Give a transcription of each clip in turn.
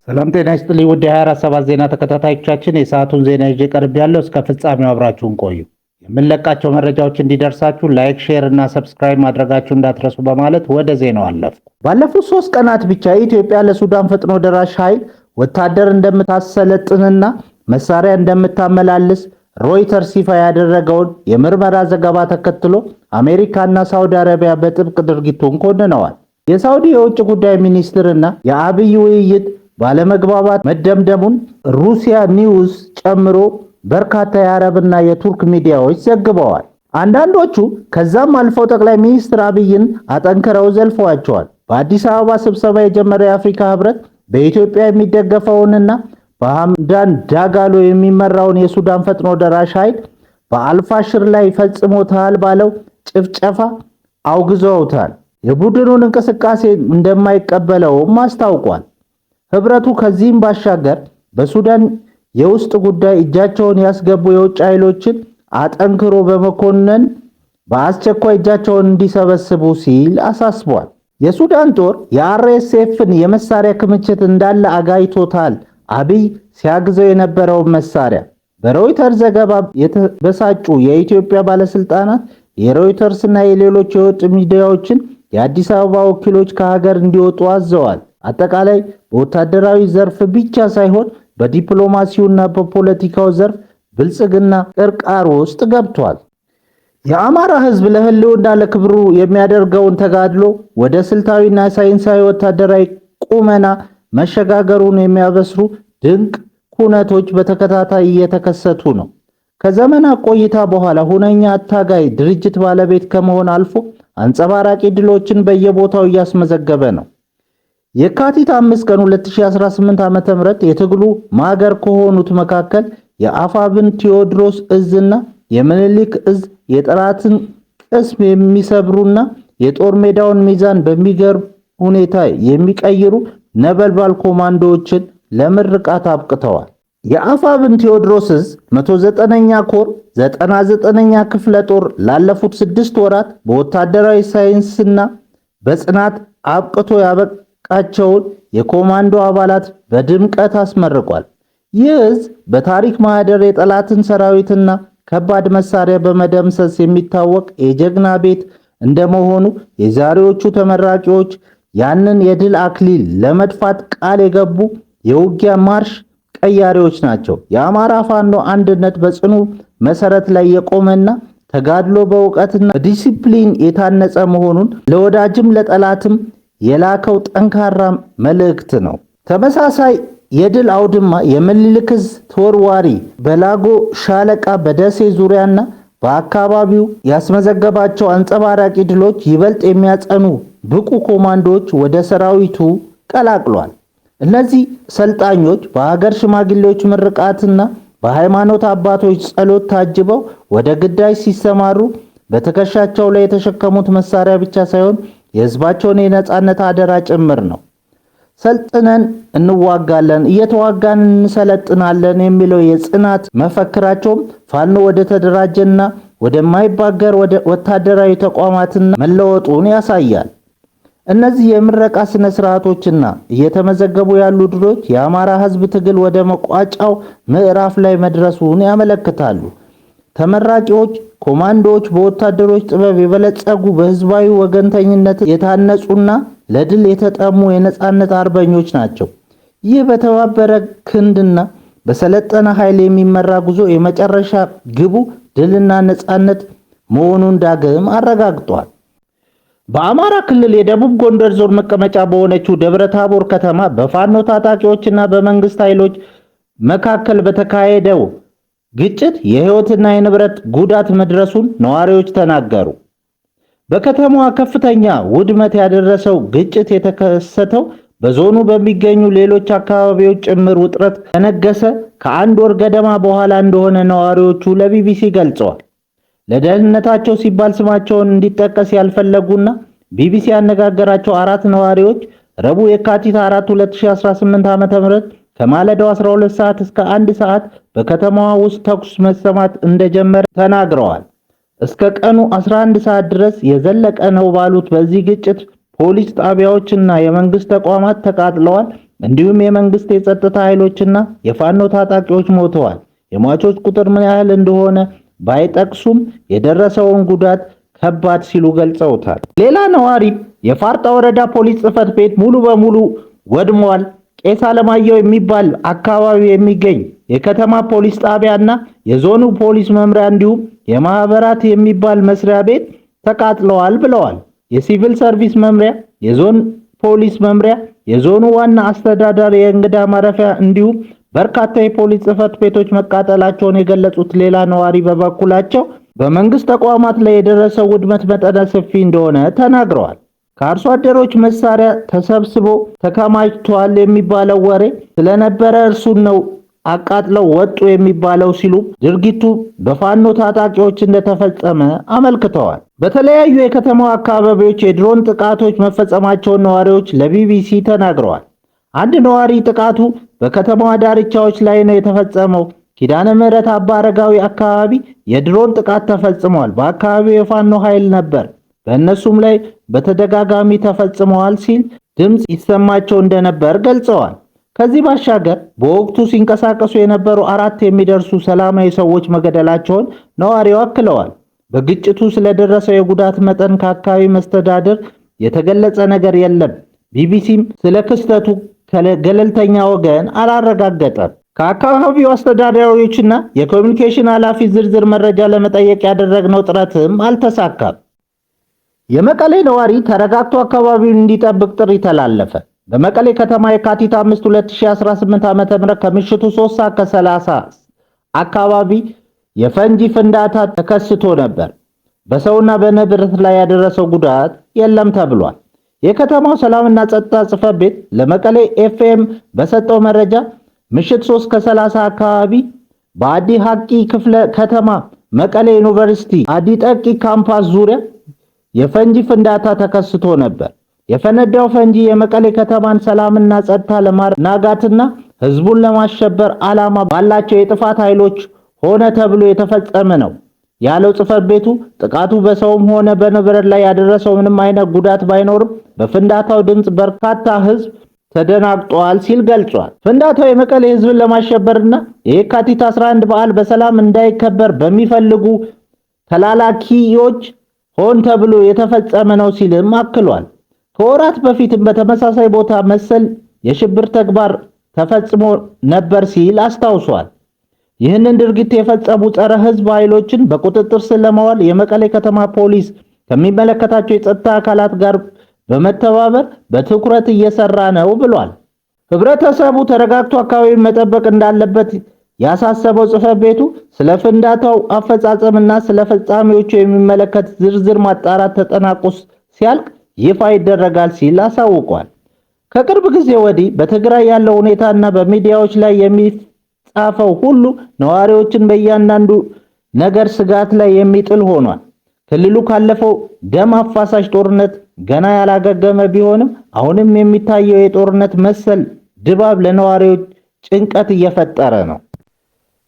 ሰላም ጤና ይስጥልኝ ውድ የ24/7 ዜና ተከታታዮቻችን፣ የሰዓቱን ዜና ይዤ ቀርቤያለሁ። እስከ ፍጻሜው አብራችሁን ቆዩ። የምንለቃቸው መረጃዎች እንዲደርሳችሁ ላይክ፣ ሼር እና ሰብስክራይብ ማድረጋችሁ እንዳትረሱ በማለት ወደ ዜናው አለፍኩ። ባለፉት 3 ቀናት ብቻ ኢትዮጵያ ለሱዳን ፈጥኖ ደራሽ ኃይል ወታደር እንደምታሰለጥንና መሳሪያ እንደምታመላልስ ሮይተርስ ይፋ ያደረገውን የምርመራ ዘገባ ተከትሎ አሜሪካና ሳውዲ አረቢያ በጥብቅ ድርጊቱን ኮንነዋል። የሳውዲ የውጭ ጉዳይ ሚኒስትርና የአብይ ውይይት ባለመግባባት መደምደሙን ሩሲያ ኒውስ ጨምሮ በርካታ የአረብና የቱርክ ሚዲያዎች ዘግበዋል። አንዳንዶቹ ከዛም አልፈው ጠቅላይ ሚኒስትር አብይን አጠንክረው ዘልፈዋቸዋል። በአዲስ አበባ ስብሰባ የጀመረው የአፍሪካ ህብረት በኢትዮጵያ የሚደገፈውንና በሐምዳን ዳጋሎ የሚመራውን የሱዳን ፈጥኖ ደራሽ ኃይል በአልፋሽር ላይ ፈጽሞታል ባለው ጭፍጨፋ አውግዘውታል። የቡድኑን እንቅስቃሴ እንደማይቀበለውም አስታውቋል። ህብረቱ ከዚህም ባሻገር በሱዳን የውስጥ ጉዳይ እጃቸውን ያስገቡ የውጭ ኃይሎችን አጠንክሮ በመኮነን በአስቸኳይ እጃቸውን እንዲሰበስቡ ሲል አሳስቧል። የሱዳን ጦር የአርኤስኤፍን የመሳሪያ ክምችት እንዳለ አጋይቶታል። አብይ ሲያግዘው የነበረውን መሳሪያ በሮይተርስ ዘገባ የተበሳጩ የኢትዮጵያ ባለስልጣናት የሮይተርስና የሌሎች የውጭ ሚዲያዎችን የአዲስ አበባ ወኪሎች ከሀገር እንዲወጡ አዘዋል። አጠቃላይ በወታደራዊ ዘርፍ ብቻ ሳይሆን በዲፕሎማሲውና በፖለቲካው ዘርፍ ብልጽግና ቅርቃር ውስጥ ገብቷል። የአማራ ህዝብ ለህልውና ለክብሩ የሚያደርገውን ተጋድሎ ወደ ስልታዊና ሳይንሳዊ ወታደራዊ ቁመና መሸጋገሩን የሚያበስሩ ድንቅ ኩነቶች በተከታታይ እየተከሰቱ ነው። ከዘመናት ቆይታ በኋላ ሁነኛ አታጋይ ድርጅት ባለቤት ከመሆን አልፎ አንጸባራቂ ድሎችን በየቦታው እያስመዘገበ ነው። የካቲት 5 ቀን 2018 ዓ.ም የትግሉ ማገር ከሆኑት መካከል የአፋብን ቴዎድሮስ እዝና የምኒልክ እዝ የጠላትን ቅስም የሚሰብሩና የጦር ሜዳውን ሚዛን በሚገርም ሁኔታ የሚቀይሩ ነበልባል ኮማንዶዎችን ለምርቃት አብቅተዋል። የአፋብን ቴዎድሮስ እዝ 109ኛ ኮር 99ኛ ክፍለ ጦር ላለፉት 6 ወራት በወታደራዊ ሳይንስና በጽናት አብቅቶ ያበቃቸውን የኮማንዶ አባላት በድምቀት አስመርቋል። ይህ እዝ በታሪክ ማህደር የጠላትን ሰራዊትና ከባድ መሳሪያ በመደምሰስ የሚታወቅ የጀግና ቤት እንደመሆኑ የዛሬዎቹ ተመራቂዎች ያንን የድል አክሊል ለመድፋት ቃል የገቡ የውጊያ ማርሽ ቀያሪዎች ናቸው። የአማራ ፋኖ አንድነት በጽኑ መሰረት ላይ የቆመና ተጋድሎ በእውቀትና በዲሲፕሊን የታነጸ መሆኑን ለወዳጅም ለጠላትም የላከው ጠንካራ መልእክት ነው። ተመሳሳይ የድል አውድማ የምኒልክ ዕዝ ተወርዋሪ በላጎ ሻለቃ በደሴ ዙሪያና በአካባቢው ያስመዘገባቸው አንጸባራቂ ድሎች ይበልጥ የሚያጸኑ ብቁ ኮማንዶዎች ወደ ሰራዊቱ ቀላቅሏል። እነዚህ ሰልጣኞች በሀገር ሽማግሌዎች ምርቃትና በሃይማኖት አባቶች ጸሎት ታጅበው ወደ ግዳጅ ሲሰማሩ በትከሻቸው ላይ የተሸከሙት መሳሪያ ብቻ ሳይሆን የህዝባቸውን የነጻነት አደራ ጭምር ነው። ሰልጥነን እንዋጋለን፣ እየተዋጋን እንሰለጥናለን የሚለው የጽናት መፈክራቸውም ፋኖ ወደ ተደራጀና ወደማይባገር ወታደራዊ ተቋማትና መለወጡን ያሳያል። እነዚህ የምረቃ ስነ ስርዓቶችና እየተመዘገቡ ያሉ ድሎች የአማራ ህዝብ ትግል ወደ መቋጫው ምዕራፍ ላይ መድረሱን ያመለክታሉ። ተመራቂዎች ኮማንዶዎች በወታደሮች ጥበብ የበለጸጉ በህዝባዊ ወገንተኝነት የታነጹና ለድል የተጠሙ የነጻነት አርበኞች ናቸው። ይህ በተባበረ ክንድና በሰለጠነ ኃይል የሚመራ ጉዞ የመጨረሻ ግቡ ድልና ነጻነት መሆኑን ዳግም አረጋግጧል። በአማራ ክልል የደቡብ ጎንደር ዞን መቀመጫ በሆነችው ደብረ ታቦር ከተማ በፋኖ ታጣቂዎችና በመንግስት ኃይሎች መካከል በተካሄደው ግጭት የህይወትና የንብረት ጉዳት መድረሱን ነዋሪዎች ተናገሩ። በከተማዋ ከፍተኛ ውድመት ያደረሰው ግጭት የተከሰተው በዞኑ በሚገኙ ሌሎች አካባቢዎች ጭምር ውጥረት ከነገሰ ከአንድ ወር ገደማ በኋላ እንደሆነ ነዋሪዎቹ ለቢቢሲ ገልጸዋል። ለደህንነታቸው ሲባል ስማቸውን እንዲጠቀስ ያልፈለጉና ቢቢሲ ያነጋገራቸው 4 ነዋሪዎች ረቡዕ የካቲት 4 2018 ዓ.ም ከማለዳው 12 ሰዓት እስከ 1 ሰዓት በከተማዋ ውስጥ ተኩስ መሰማት እንደጀመረ ተናግረዋል። እስከ ቀኑ 11 ሰዓት ድረስ የዘለቀ ነው ባሉት በዚህ ግጭት ፖሊስ ጣቢያዎችና የመንግስት ተቋማት ተቃጥለዋል፣ እንዲሁም የመንግስት የጸጥታ ኃይሎችና የፋኖ ታጣቂዎች ሞተዋል። የሟቾች ቁጥር ምን ያህል እንደሆነ ባይጠቅሱም የደረሰውን ጉዳት ከባድ ሲሉ ገልጸውታል። ሌላ ነዋሪ የፋርጣ ወረዳ ፖሊስ ጽሕፈት ቤት ሙሉ በሙሉ ወድሟል። ቄስ አለማየሁ የሚባል አካባቢ የሚገኝ የከተማ ፖሊስ ጣቢያና የዞኑ ፖሊስ መምሪያ እንዲሁም የማህበራት የሚባል መስሪያ ቤት ተቃጥለዋል ብለዋል። የሲቪል ሰርቪስ መምሪያ፣ የዞን ፖሊስ መምሪያ፣ የዞኑ ዋና አስተዳዳሪ፣ የእንግዳ ማረፊያ እንዲሁም በርካታ የፖሊስ ጽሕፈት ቤቶች መቃጠላቸውን የገለጹት ሌላ ነዋሪ በበኩላቸው በመንግስት ተቋማት ላይ የደረሰው ውድመት መጠነ ሰፊ እንደሆነ ተናግረዋል። ከአርሶ አደሮች መሳሪያ ተሰብስቦ ተከማችቷል የሚባለው ወሬ ስለነበረ እርሱን ነው አቃጥለው ወጡ የሚባለው ሲሉ ድርጊቱ በፋኖ ታጣቂዎች እንደተፈጸመ አመልክተዋል። በተለያዩ የከተማው አካባቢዎች የድሮን ጥቃቶች መፈጸማቸውን ነዋሪዎች ለቢቢሲ ተናግረዋል። አንድ ነዋሪ ጥቃቱ በከተማዋ ዳርቻዎች ላይ ነው የተፈጸመው፣ ኪዳነ ምህረት አባ አረጋዊ አካባቢ የድሮን ጥቃት ተፈጽሟል፣ በአካባቢው የፋኖ ኃይል ነበር፣ በእነሱም ላይ በተደጋጋሚ ተፈጽመዋል ሲል ድምፅ ይሰማቸው እንደነበር ገልጸዋል። ከዚህ ባሻገር በወቅቱ ሲንቀሳቀሱ የነበሩ 4 የሚደርሱ ሰላማዊ ሰዎች መገደላቸውን ነዋሪው አክለዋል። በግጭቱ ስለደረሰው የጉዳት መጠን ከአካባቢ መስተዳድር የተገለጸ ነገር የለም። ቢቢሲም ስለ ክስተቱ ከገለልተኛ ወገን አላረጋገጠም። ከአካባቢው አስተዳዳሪዎችና የኮሚኒኬሽን ኃላፊ ዝርዝር መረጃ ለመጠየቅ ያደረግነው ጥረትም አልተሳካም። የመቀሌ ነዋሪ ተረጋግቶ አካባቢውን እንዲጠብቅ ጥሪ ተላለፈ። በመቀሌ ከተማ የካቲት 5 2018 ዓ.ም ከምሽቱ 3:30 አካባቢ የፈንጂ ፍንዳታ ተከስቶ ነበር። በሰውና በንብረት ላይ ያደረሰው ጉዳት የለም ተብሏል። የከተማው ሰላምና ጸጥታ ጽሕፈት ቤት ለመቀሌ ኤፍኤም በሰጠው መረጃ ምሽት 3:30 አካባቢ በአዲ ሐቂ ክፍለ ከተማ መቀሌ ዩኒቨርሲቲ አዲ ጠቂ ካምፓስ ዙሪያ የፈንጂ ፍንዳታ ተከስቶ ነበር። የፈነዳው ፈንጂ የመቀሌ ከተማን ሰላምና ጸጥታ ለማናጋትና ህዝቡን ለማሸበር ዓላማ ባላቸው የጥፋት ኃይሎች ሆነ ተብሎ የተፈጸመ ነው ያለው ጽሕፈት ቤቱ ጥቃቱ በሰውም ሆነ በንብረት ላይ ያደረሰው ምንም አይነት ጉዳት ባይኖርም በፍንዳታው ድምፅ በርካታ ህዝብ ተደናግጧል ሲል ገልጿል። ፍንዳታው የመቀሌ ህዝብን ለማሸበርና የካቲት 11 በዓል በሰላም እንዳይከበር በሚፈልጉ ተላላኪዎች ሆን ተብሎ የተፈጸመ ነው ሲልም አክሏል። ከወራት በፊትም በተመሳሳይ ቦታ መሰል የሽብር ተግባር ተፈጽሞ ነበር ሲል አስታውሷል። ይህንን ድርጊት የፈጸሙ ጸረ ህዝብ ኃይሎችን በቁጥጥር ስር ለማዋል የመቀሌ ከተማ ፖሊስ ከሚመለከታቸው የጸጥታ አካላት ጋር በመተባበር በትኩረት እየሰራ ነው ብሏል። ህብረተሰቡ ተረጋግቶ አካባቢውን መጠበቅ እንዳለበት ያሳሰበው ጽሕፈት ቤቱ ስለ ፍንዳታው አፈጻጸምና ስለ ፈጻሚዎቹ የሚመለከት ዝርዝር ማጣራት ተጠናቆ ሲያልቅ ይፋ ይደረጋል ሲል አሳውቋል። ከቅርብ ጊዜ ወዲህ በትግራይ ያለው ሁኔታና በሚዲያዎች ላይ የሚጻፈው ሁሉ ነዋሪዎችን በእያንዳንዱ ነገር ስጋት ላይ የሚጥል ሆኗል። ክልሉ ካለፈው ደም አፋሳሽ ጦርነት ገና ያላገገመ ቢሆንም አሁንም የሚታየው የጦርነት መሰል ድባብ ለነዋሪዎች ጭንቀት እየፈጠረ ነው።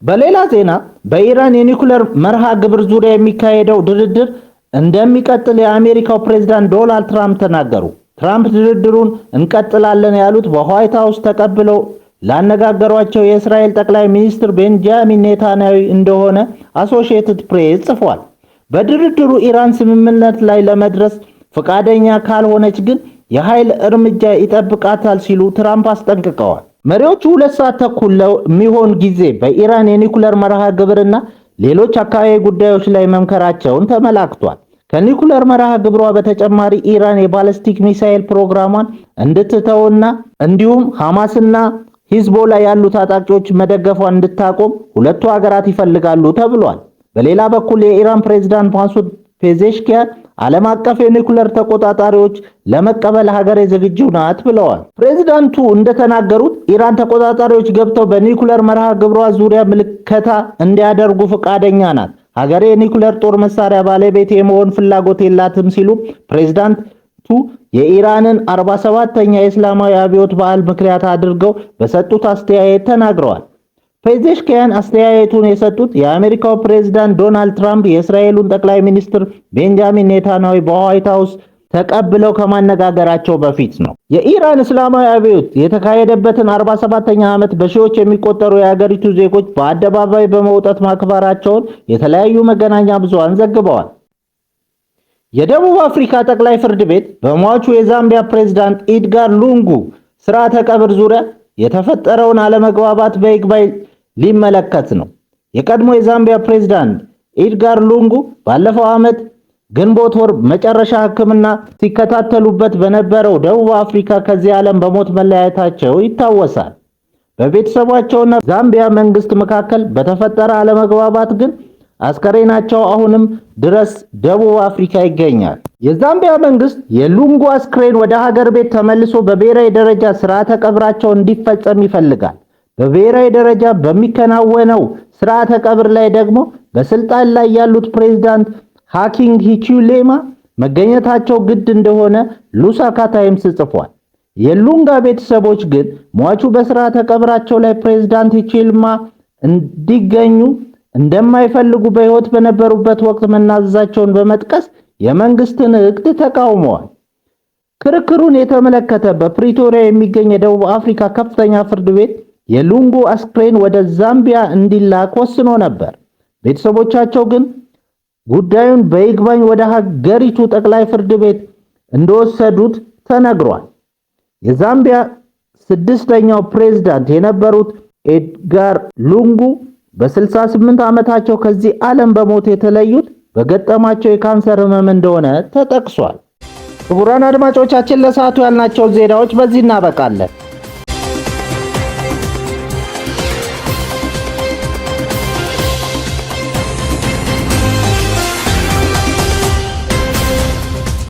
በሌላ ዜና በኢራን የኒውክሌር መርሃ ግብር ዙሪያ የሚካሄደው ድርድር እንደሚቀጥል የአሜሪካው ፕሬዝዳንት ዶናልድ ትራምፕ ተናገሩ። ትራምፕ ድርድሩን እንቀጥላለን ያሉት በዋይት ሃውስ ተቀብለው ላነጋገሯቸው የእስራኤል ጠቅላይ ሚኒስትር ቤንጃሚን ኔታንያሁ እንደሆነ አሶሺየትድ ፕሬስ ጽፏል። በድርድሩ ኢራን ስምምነት ላይ ለመድረስ ፈቃደኛ ካልሆነች ግን የኃይል እርምጃ ይጠብቃታል ሲሉ ትራምፕ አስጠንቅቀዋል። መሪዎቹ 2 ሰዓት ተኩል ለሚሆን ጊዜ በኢራን የኒውክሌር መርሃ ግብርና ሌሎች አካባቢ ጉዳዮች ላይ መምከራቸውን ተመላክቷል። ከኒውክሌር መርሃ ግብሯ በተጨማሪ ኢራን የባሊስቲክ ሚሳኤል ፕሮግራሟን እንድትተውና እንዲሁም ሐማስና ሂዝቦላ ያሉ ታጣቂዎች መደገፏን እንድታቆም ሁለቱ ሀገራት ይፈልጋሉ ተብሏል። በሌላ በኩል የኢራን ፕሬዝዳንት ማሱድ ፔዜሽኪያን ዓለም አቀፍ የኒውክሌር ተቆጣጣሪዎች ለመቀበል ሀገሬ ዝግጁ ናት ብለዋል። ፕሬዝዳንቱ እንደተናገሩት ኢራን ተቆጣጣሪዎች ገብተው በኒውክሌር መርሃ ግብሯ ዙሪያ ምልከታ እንዲያደርጉ ፈቃደኛ ናት። ሀገሬ የኒውክሌር ጦር መሳሪያ ባለቤት የመሆን ፍላጎት የላትም ሲሉ ፕሬዝዳንቱ የኢራንን 47ኛ የእስላማዊ አብዮት በዓል ምክንያት አድርገው በሰጡት አስተያየት ተናግረዋል። ፔዜሽኪያን አስተያየቱን የሰጡት የአሜሪካው ፕሬዝዳንት ዶናልድ ትራምፕ የእስራኤሉን ጠቅላይ ሚኒስትር ቤንጃሚን ኔታንያሁ በዋይት ሃውስ ተቀብለው ከማነጋገራቸው በፊት ነው። የኢራን እስላማዊ አብዮት የተካሄደበትን 47ኛ ዓመት በሺዎች የሚቆጠሩ የሀገሪቱ ዜጎች በአደባባይ በመውጣት ማክበራቸውን የተለያዩ መገናኛ ብዙሃን ዘግበዋል። የደቡብ አፍሪካ ጠቅላይ ፍርድ ቤት በሟቹ የዛምቢያ ፕሬዝዳንት ኤድጋር ሉንጉ ስርዓተ ቀብር ዙሪያ የተፈጠረውን አለመግባባት በይግባኝ ሊመለከት ነው። የቀድሞ የዛምቢያ ፕሬዝዳንት ኤድጋር ሉንጉ ባለፈው ዓመት ግንቦት ወር መጨረሻ ሕክምና ሲከታተሉበት በነበረው ደቡብ አፍሪካ ከዚህ ዓለም በሞት መለያየታቸው ይታወሳል። በቤተሰባቸውና ዛምቢያ መንግስት መካከል በተፈጠረ አለመግባባት ግን አስከሬናቸው አሁንም ድረስ ደቡብ አፍሪካ ይገኛል። የዛምቢያ መንግስት የሉንጉ አስክሬን ወደ ሀገር ቤት ተመልሶ በብሔራዊ ደረጃ ስርዓተ ቀብራቸው እንዲፈጸም ይፈልጋል። በብሔራዊ ደረጃ በሚከናወነው ስርዓተ ቀብር ላይ ደግሞ በስልጣን ላይ ያሉት ፕሬዝዳንት ሃኪንግ ሂቺሌማ መገኘታቸው ግድ እንደሆነ ሉሳካ ታይምስ ጽፏል። የሉንጋ ቤተሰቦች ግን ሟቹ በስርዓተ ቀብራቸው ላይ ፕሬዝዳንት ሂቺሌማ እንዲገኙ እንደማይፈልጉ በሕይወት በነበሩበት ወቅት መናዘዛቸውን በመጥቀስ የመንግስትን እቅድ ተቃውመዋል። ክርክሩን የተመለከተ በፕሪቶሪያ የሚገኝ የደቡብ አፍሪካ ከፍተኛ ፍርድ ቤት የሉንጉ አስክሬን ወደ ዛምቢያ እንዲላክ ወስኖ ነበር። ቤተሰቦቻቸው ግን ጉዳዩን በይግባኝ ወደ ሀገሪቱ ጠቅላይ ፍርድ ቤት እንደወሰዱት ተነግሯል። የዛምቢያ 6ኛው ፕሬዝዳንት የነበሩት ኤድጋር ሉንጉ በ68 ዓመታቸው ከዚህ ዓለም በሞት የተለዩት በገጠማቸው የካንሰር ህመም እንደሆነ ተጠቅሷል። ክቡራን አድማጮቻችን ለሰዓቱ ያልናቸው ዜናዎች በዚህ እናበቃለን።